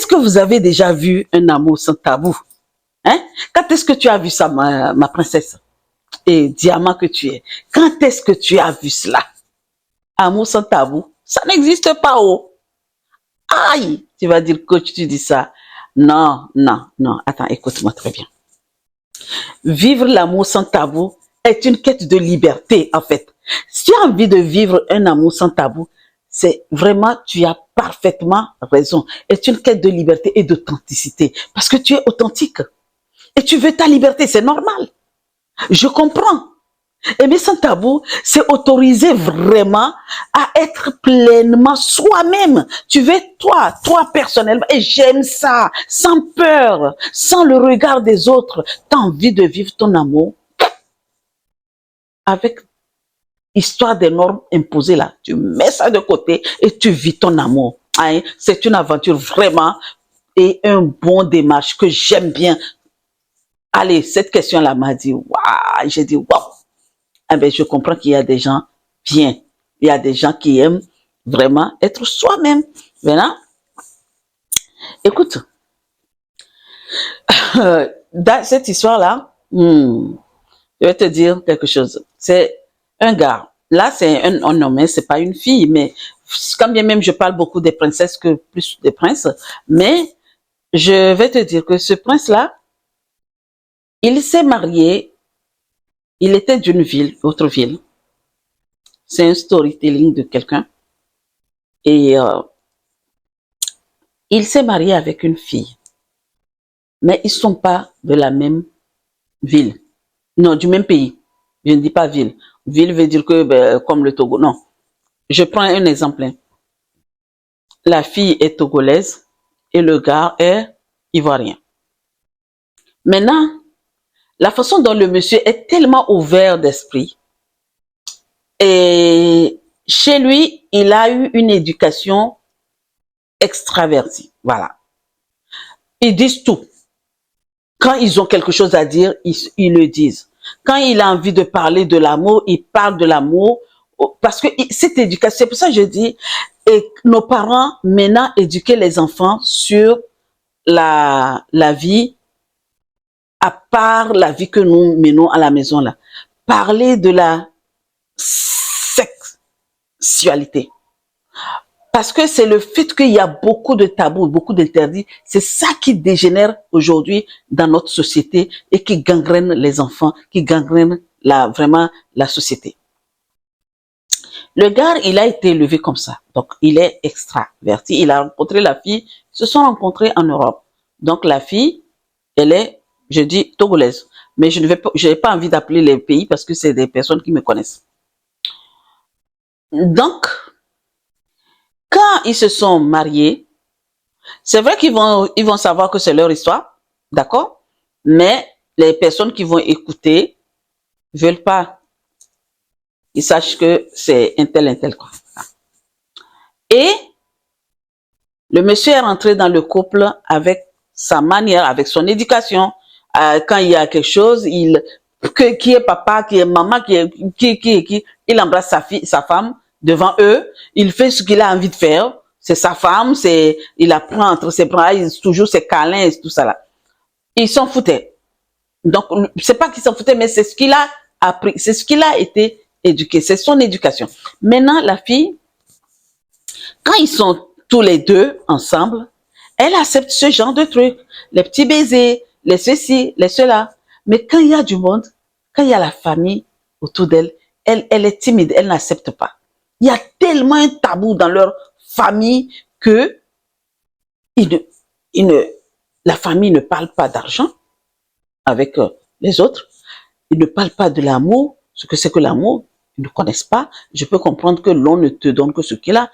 est-ce que vous avez déjà vu un amour sans tabou? Hein? Quand est-ce que tu as vu ça, ma princesse? Et diamant que tu es. Quand est-ce que tu as vu cela? Amour sans tabou, ça n'existe pas, oh. Aïe, tu vas dire, coach, tu dis ça. Non, non, non. Attends, écoute-moi très bien. Vivre l'amour sans tabou est une quête de liberté, en fait. Si tu as envie de vivre un amour sans tabou, c'est vraiment, tu as parfaitement raison. C'est une quête de liberté et d'authenticité. Parce que tu es authentique. Et tu veux ta liberté, c'est normal. Je comprends. Aimer sans tabou, c'est autoriser vraiment à être pleinement soi-même. Tu veux toi personnellement. Et j'aime ça, sans peur, sans le regard des autres. Tu as envie de vivre ton amour avec histoire des normes imposées là. Tu mets ça de côté et tu vis ton amour. Hein? C'est une aventure vraiment et un bon démarche que j'aime bien. Allez, cette question-là m'a dit, waouh, j'ai dit, waouh. Eh bien, je comprends qu'il y a des gens bien. Il y a des gens qui aiment vraiment être soi-même. Maintenant, écoute, dans cette histoire-là, je vais te dire quelque chose. C'est un gars. Là, c'est un homme, hein, c'est pas une fille, mais quand bien même je parle beaucoup des princesses que plus des princes, mais je vais te dire que ce prince-là, il s'est marié, il était d'une ville, autre ville. C'est un storytelling de quelqu'un. Et il s'est marié avec une fille. Mais ils ne sont pas de la même ville. Non, du même pays. Je ne dis pas ville. Ville veut dire que, comme le Togo. Non. Je prends un exemple. Hein. La fille est togolaise et le gars est ivoirien. Maintenant, la façon dont le monsieur est tellement ouvert d'esprit et chez lui, il a eu une éducation extravertie. Voilà. Ils disent tout. Quand ils ont quelque chose à dire, ils le disent. Quand il a envie de parler de l'amour, il parle de l'amour. Parce que cette éducation, c'est pour ça que je dis, et nos parents maintenant éduquer les enfants sur la vie, à part la vie que nous menons à la maison là. Parler de la sexualité. Parce que c'est le fait qu'il y a beaucoup de tabous, beaucoup d'interdits. C'est ça qui dégénère aujourd'hui dans notre société et qui gangrène les enfants, qui gangrène vraiment la société. Le gars, il a été élevé comme ça. Donc, il est extraverti. Il a rencontré la fille. Ils se sont rencontrés en Europe. Donc, la fille, elle est, je dis, togolaise. Mais je n'ai pas envie d'appeler les pays parce que c'est des personnes qui me connaissent. Donc, quand ils se sont mariés, c'est vrai qu'ils vont savoir que c'est leur histoire, d'accord? Mais les personnes qui vont écouter veulent pas. Ils sachent que c'est un tel, quoi. Et le monsieur est rentré dans le couple avec sa manière, avec son éducation. Quand il y a quelque chose, qui est papa, qui est maman, il embrasse sa femme devant eux. Il fait ce qu'il a envie de faire. C'est sa femme, il la prend entre ses bras, toujours ses câlins et tout ça là. Ils s'en foutaient. Donc, c'est pas qu'il s'en foutait, mais c'est ce qu'il a appris, c'est ce qu'il a été éduqué, c'est son éducation. Maintenant, la fille, quand ils sont tous les deux ensemble, elle accepte ce genre de trucs, les petits baisers, les ceci, les cela. Mais quand il y a du monde, quand il y a la famille autour d'elle, elle est timide, elle n'accepte pas. Il y a tellement un tabou dans leur famille que la famille ne parle pas d'argent avec les autres. Ils ne parlent pas de l'amour, ce que c'est que l'amour. Ils ne connaissent pas. Je peux comprendre que l'on ne te donne que ce qu'il a.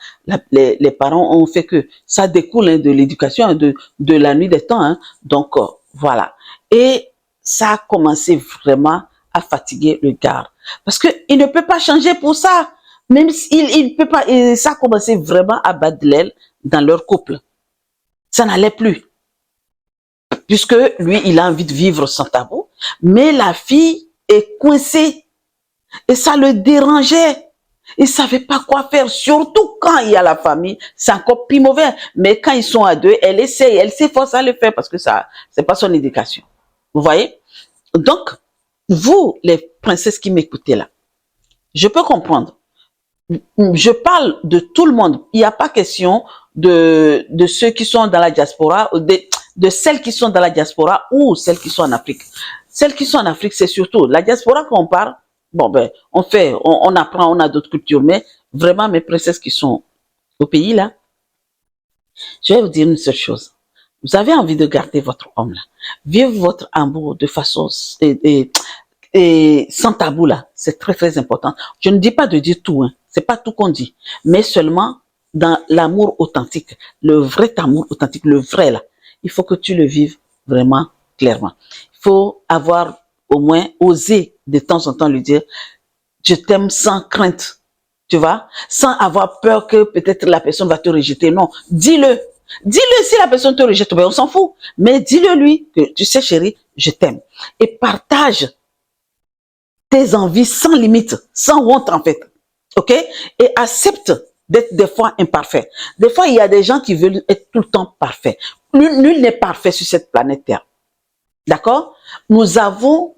Les parents ont fait que ça découle hein, de l'éducation, de la nuit des temps. Hein. Donc, voilà. Et ça a commencé vraiment à fatiguer le gars. Parce qu'il ne peut pas changer pour ça. Même s'il peut pas, et ça a commencé vraiment à battre de l'aile dans leur couple. Ça n'allait plus. Puisque lui, il a envie de vivre sans tabou. Mais la fille est coincée. Et ça le dérangeait. Ils ne savaient pas quoi faire, surtout quand il y a la famille, c'est encore plus mauvais. Mais quand ils sont à deux, elle essaye, elle s'efforce à le faire parce que ça, c'est pas son éducation. Vous voyez? Donc, vous, les princesses qui m'écoutez là, je peux comprendre. Je parle de tout le monde. Il n'y a pas question de ceux qui sont dans la diaspora, de celles qui sont dans la diaspora ou celles qui sont en Afrique. Celles qui sont en Afrique, c'est surtout la diaspora qu'on parle. Bon, ben, on apprend, on a d'autres cultures, mais vraiment, mes princesses qui sont au pays là, je vais vous dire une seule chose. Vous avez envie de garder votre homme là. Vivre votre amour de façon et sans tabou là, c'est très très important. Je ne dis pas de dire tout, hein. C'est pas tout qu'on dit, mais seulement dans l'amour authentique, le vrai amour authentique, le vrai là. Il faut que tu le vives vraiment clairement. Il faut avoir au moins osé de temps en temps lui dire je t'aime sans crainte, tu vois, sans avoir peur que peut-être la personne va te rejeter. Non, dis-le. Dis-le si la personne te rejette, ben on s'en fout. Mais dis-le lui que tu sais chérie, je t'aime. Et partage tes envies sans limite, sans honte en fait. Ok? Et accepte d'être des fois imparfait. Des fois, il y a des gens qui veulent être tout le temps parfaits. Nul n'est parfait sur cette planète Terre. D'accord? Nous avons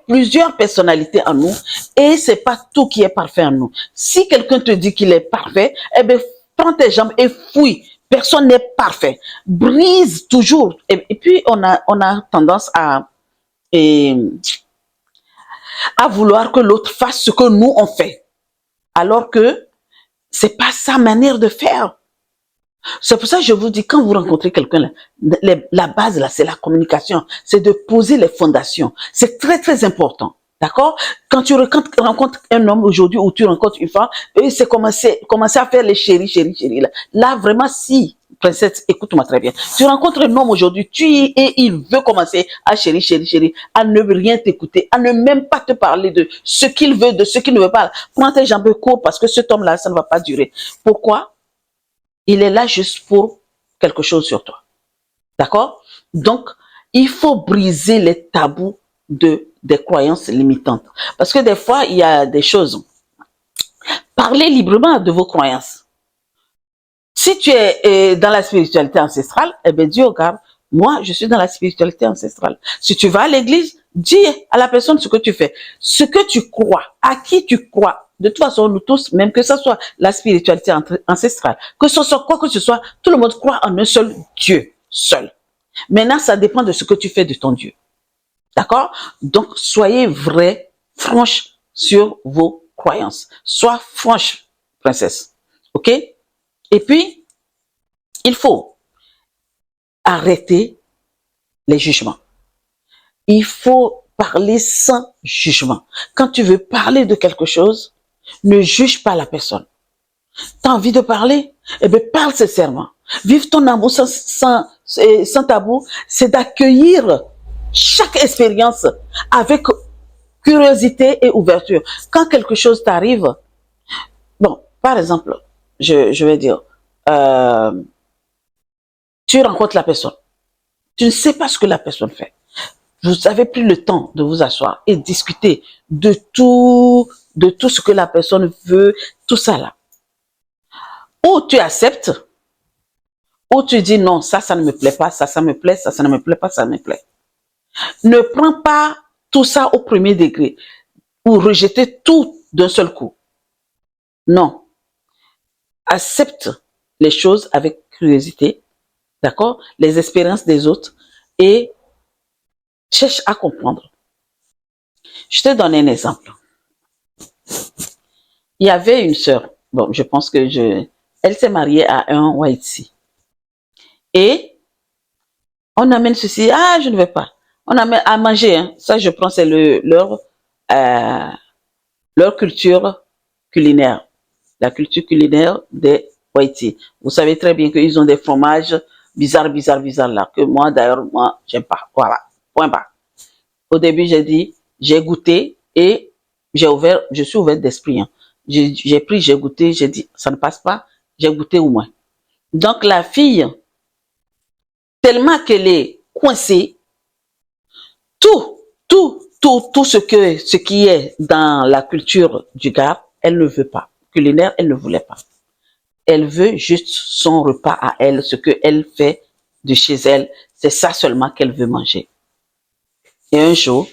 plusieurs personnalités en nous et c'est pas tout qui est parfait en nous. Si quelqu'un te dit qu'il est parfait, eh bien, prends tes jambes et fouille. Personne n'est parfait. Brise toujours. Et puis, on a tendance et à vouloir que l'autre fasse ce que nous on fait. Alors que c'est pas sa manière de faire. C'est pour ça que je vous dis, quand vous rencontrez quelqu'un, la base là, c'est la communication. C'est de poser les fondations. C'est très très important. D'accord? Quand tu rencontres un homme aujourd'hui ou tu rencontres une femme, et c'est commencer à faire les chéris, chéris, chéris. Là, vraiment, si, princesse, écoute-moi très bien. Tu rencontres un homme aujourd'hui, et il veut commencer à chérir, chérir, chérir, à ne rien t'écouter, à ne même pas te parler de ce qu'il veut, de ce qu'il ne veut pas. Prends tes jambes courtes parce que cet homme-là, ça ne va pas durer. Pourquoi? Il est là juste pour quelque chose sur toi. D'accord? Donc, il faut briser les tabous des croyances limitantes. Parce que des fois, il y a des choses. Parlez librement de vos croyances. Si tu es dans la spiritualité ancestrale, eh bien, dis, regarde, moi, je suis dans la spiritualité ancestrale. Si tu vas à l'église, dis à la personne ce que tu fais, ce que tu crois, à qui tu crois. De toute façon, nous tous, même que ce soit la spiritualité ancestrale, que ce soit quoi que ce soit, tout le monde croit en un seul Dieu, seul. Maintenant, ça dépend de ce que tu fais de ton Dieu. D'accord? Donc, soyez vrai, franche sur vos croyances. Sois franche, princesse. OK? Et puis, il faut arrêter les jugements. Il faut parler sans jugement. Quand tu veux parler de quelque chose, ne juge pas la personne. Tu as envie de parler? Eh bien, parle sincèrement. Vive ton amour sans tabou, c'est d'accueillir chaque expérience avec curiosité et ouverture. Quand quelque chose t'arrive, bon, par exemple, je vais dire, tu rencontres la personne. Tu ne sais pas ce que la personne fait. Vous avez pris le temps de vous asseoir et discuter de tout ce que la personne veut, tout ça là. Ou tu acceptes, ou tu dis non, ça ne me plaît pas, ça me plaît, ça ne me plaît pas, ça me plaît. Ne prends pas tout ça au premier degré ou rejeter tout d'un seul coup. Non. Accepte les choses avec curiosité, d'accord? Les expériences des autres et cherche à comprendre. Je te donne un exemple. Il y avait une sœur, bon, je pense que elle s'est mariée à un Whitey. Et on amène ceci, ah, je ne vais pas. On amène à manger, hein. Ça, je prends, c'est leur culture culinaire. La culture culinaire des Whitey. Vous savez très bien qu'ils ont des fromages bizarres là, que moi, d'ailleurs, moi, j'aime pas. Voilà. Point barre. Au début, j'ai dit, j'ai goûté et je suis ouvert d'esprit, hein. J'ai pris, j'ai goûté, j'ai dit, ça ne passe pas, j'ai goûté au moins. Donc, la fille, tellement qu'elle est coincée, tout tout ce qui est dans la culture du Gard, elle ne veut pas. Culinaire, elle ne voulait pas. Elle veut juste son repas à elle, ce qu'elle fait de chez elle. C'est ça seulement qu'elle veut manger. Et un jour,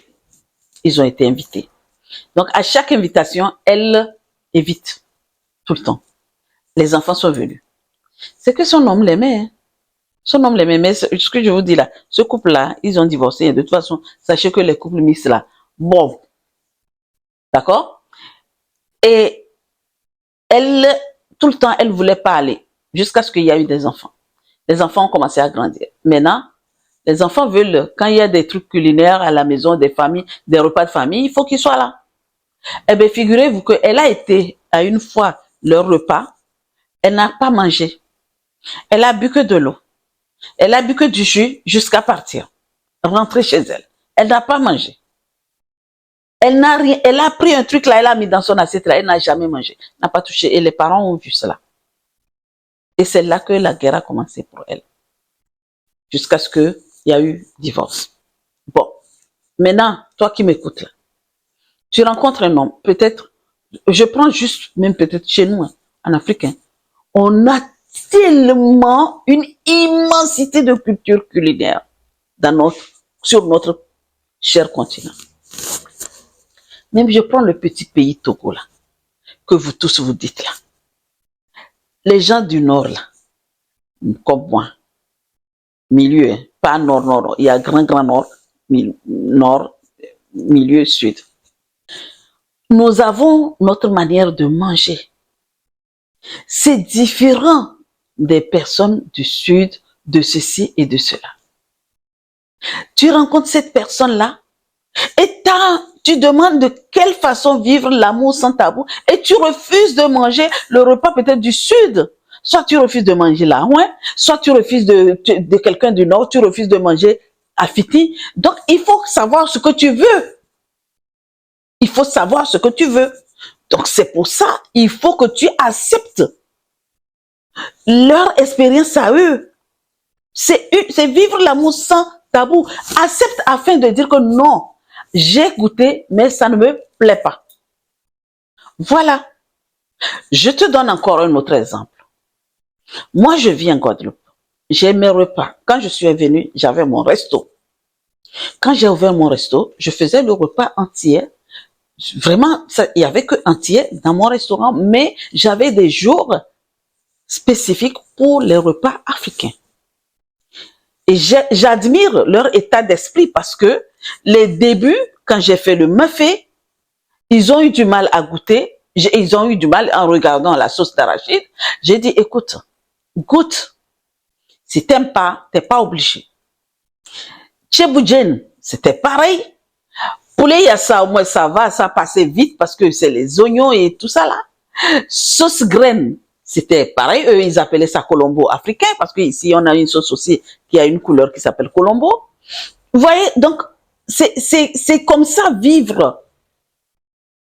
ils ont été invités. Donc, à chaque invitation, elle évite tout le temps. Les enfants sont venus. C'est que son homme l'aimait. Hein. Son homme l'aimait. Mais ce que je vous dis là, ce couple-là, ils ont divorcé. De toute façon, sachez que les couples mixtes là, bon, d'accord? Et elle, tout le temps, elle voulait pas aller. Jusqu'à ce qu'il y ait eu des enfants. Les enfants ont commencé à grandir. Maintenant, les enfants veulent, quand il y a des trucs culinaires à la maison, des familles, des repas de famille, il faut qu'ils soient là. Eh bien, figurez-vous qu'elle a été à une fois leur repas, elle n'a pas mangé. Elle a bu que de l'eau. Elle a bu que du jus jusqu'à partir. Rentrer chez elle. Elle n'a pas mangé. Elle n'a rien, elle a pris un truc là, elle a mis dans son assiette là, elle n'a jamais mangé. N'a pas touché. Et les parents ont vu cela. Et c'est là que la guerre a commencé pour elle. Jusqu'à ce qu'il y a eu divorce. Bon. Maintenant, toi qui m'écoutes là, tu rencontres un homme, peut-être, je prends juste, même peut-être chez nous, hein, en Afrique, hein, on a tellement une immensité de culture culinaire sur notre cher continent. Même je prends le petit pays Togo là, que vous tous vous dites là. Les gens du nord là, comme moi, milieu, hein, pas nord, il y a grand nord, nord, milieu, sud. Nous avons notre manière de manger. C'est différent des personnes du sud, de ceci et de cela. Tu rencontres cette personne-là et tu demandes de quelle façon vivre l'amour sans tabou et tu refuses de manger le repas peut-être du sud. Soit tu refuses de manger là, ouais, soit tu refuses de quelqu'un du nord, tu refuses de manger à Fiti. Donc, il faut savoir ce que tu veux. Il faut savoir ce que tu veux. Donc, c'est pour ça, il faut que tu acceptes leur expérience à eux. C'est vivre l'amour sans tabou. Accepte afin de dire que non, j'ai goûté, mais ça ne me plaît pas. Voilà. Je te donne encore un autre exemple. Moi, je vis en Guadeloupe. J'ai mes repas. Quand je suis venue, j'avais mon resto. Quand j'ai ouvert mon resto, je faisais le repas entier. Vraiment, il y avait que entier dans mon restaurant, mais j'avais des jours spécifiques pour les repas africains. Et j'admire leur état d'esprit parce que les débuts, quand j'ai fait le mafé, ils ont eu du mal à goûter. Ils ont eu du mal en regardant la sauce d'arachide. J'ai dit, écoute, goûte. Si t'aimes pas, t'es pas obligé. Tchéboujen, c'était pareil. Poulet yassa, au moins ça va, ça passait vite parce que c'est les oignons et tout ça là. Sauce graine, c'était pareil. Eux, ils appelaient ça colombo africain parce qu'ici, on a une sauce aussi qui a une couleur qui s'appelle colombo. Vous voyez, donc, c'est comme ça vivre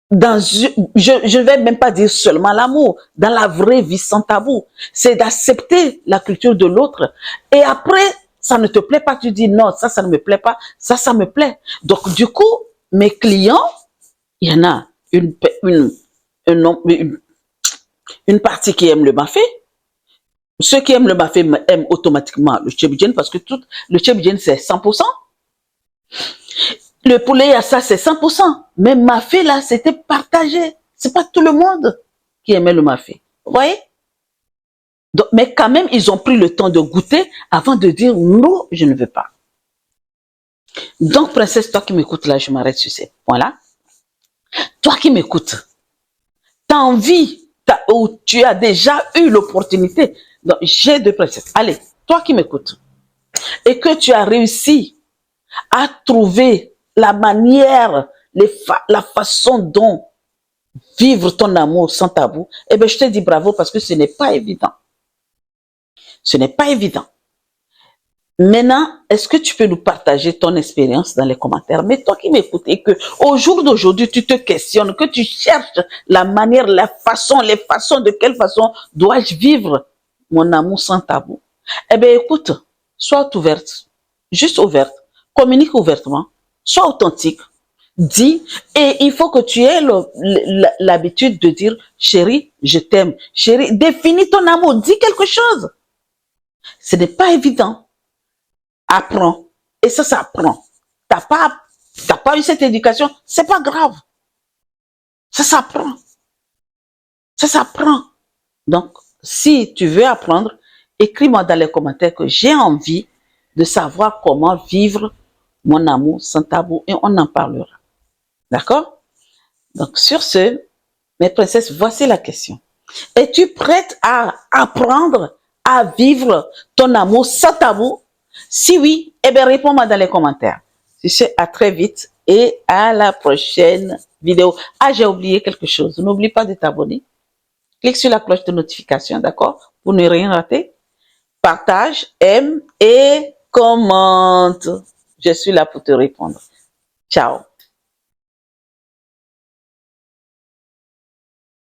dans, je ne vais même pas dire seulement l'amour, dans la vraie vie sans tabou. C'est d'accepter la culture de l'autre. Et après, ça ne te plaît pas, tu dis non, ça ne me plaît pas, ça me plaît. Donc, du coup, mes clients, il y en a une partie qui aime le mafé. Ceux qui aiment le mafé aiment automatiquement le tchébidjen parce que le tchébidjen, c'est 100%. Le poulet à ça, c'est 100%. Mais mafé, là, c'était partagé. C'est pas tout le monde qui aimait le mafé. Vous voyez? Donc, mais quand même, ils ont pris le temps de goûter avant de dire non, je ne veux pas. Donc, princesse, toi qui m'écoutes là, je m'arrête sur ces points-là. Toi qui m'écoutes, tu as envie, ou tu as déjà eu l'opportunité. Donc, j'ai deux princesses. Allez, toi qui m'écoutes, et que tu as réussi à trouver la manière, la façon dont vivre ton amour sans tabou, eh bien, je te dis bravo parce que ce n'est pas évident. Ce n'est pas évident. Maintenant, est-ce que tu peux nous partager ton expérience dans les commentaires? Mais toi qui m'écoutes et que au jour d'aujourd'hui, tu te questionnes, que tu cherches la manière, les façons, de quelle façon dois-je vivre mon amour sans tabou? Eh bien, écoute, sois ouverte, juste ouverte, communique ouvertement, sois authentique, Dis, et il faut que tu aies l'habitude de dire, chérie, je t'aime. Chérie, définis ton amour, dis quelque chose. Ce n'est pas évident. Apprends. Et ça s'apprend. T'as pas eu cette éducation, c'est pas grave. Ça s'apprend. Ça s'apprend. Donc, si tu veux apprendre, écris-moi dans les commentaires que j'ai envie de savoir comment vivre mon amour sans tabou et on en parlera. D'accord? Donc, sur ce, mes princesses, voici la question. Es-tu prête à apprendre à vivre ton amour sans tabou? Si oui, eh bien, réponds-moi dans les commentaires. Je sais, à très vite et à la prochaine vidéo. Ah, j'ai oublié quelque chose. N'oublie pas de t'abonner. Clique sur la cloche de notification, d'accord? Pour ne rien rater. Partage, aime et commente. Je suis là pour te répondre. Ciao.